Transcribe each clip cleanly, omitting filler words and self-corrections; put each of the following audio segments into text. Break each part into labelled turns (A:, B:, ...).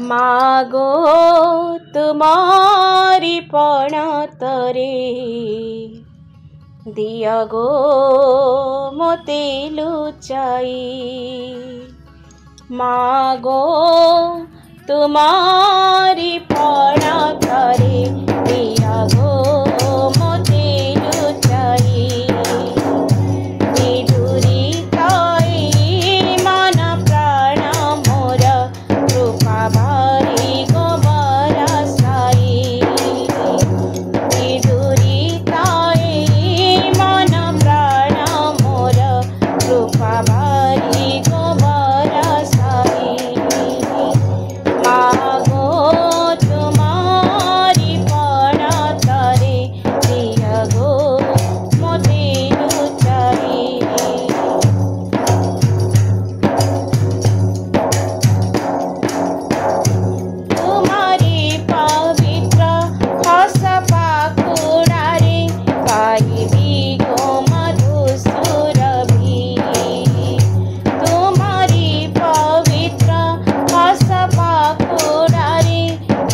A: मागो तुम्हारी पणतरे दिया गो मोते लुचाई। मागो तुम्हारी पणतरे दिया गो मोते लुचाई। विधुरी ताई मन प्राण मोर कृपा भारी गो बरसाई। विधुरी ताई मन प्राण मोर कृपा भारी गो बरसाई। मागो तुम्हारी पणतरे दिया गो मोते लुचाई। तुम्हारी पवित्र हस पाखुड़ारे पाइबी गो मधु सुरभि। तुम्हारी पवित्र हस पाखुड़ारे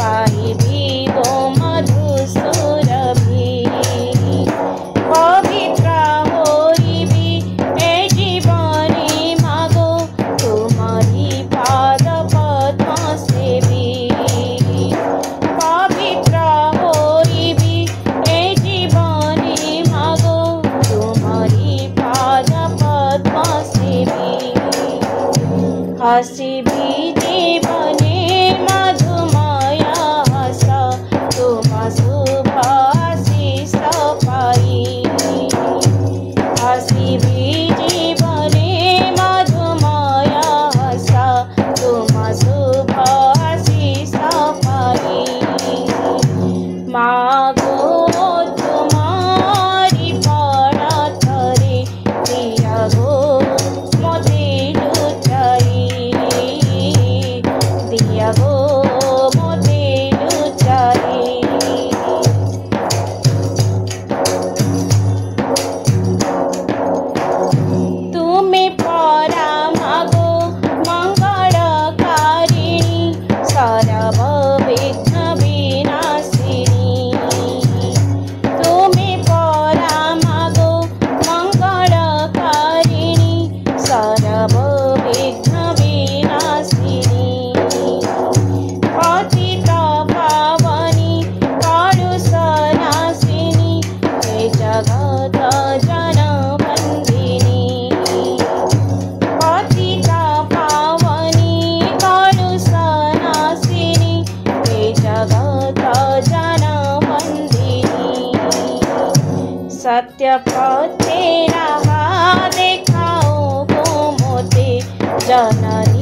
A: पाइबी गो मधु सुरभि। पवित्र होइबी ए जीवनी मागो तुम्हारी पाद पद्म सेवी। पवित्र होइबी ए जीवनी मागो तुम्हारी पाद पद्म सेवी। हसिबी जीवने मधुमय हस तुम शुभ आशीष पाई। हसिबी जीवने मधुमय हस तुम शुभ आशीष पाई। मागो तुम्हारी पणतरे दिया गो मोते लुचाई। दिया गो मोते लुचाई। तुमे परा मागो मंगलकारिणी सर्व विघ्न विनाशिनी। तुमे परा मागो मंगलकारिणी सर्व विघ्न विनाशिनी। पतित पावनी कलुष नाशिनी हे जगत जनवन्दिनी। पतित पावनी कलुष नाशिनी हे जगत जनवन्दिनी। सत्य पथे राह देखाओ गो मोते जननी।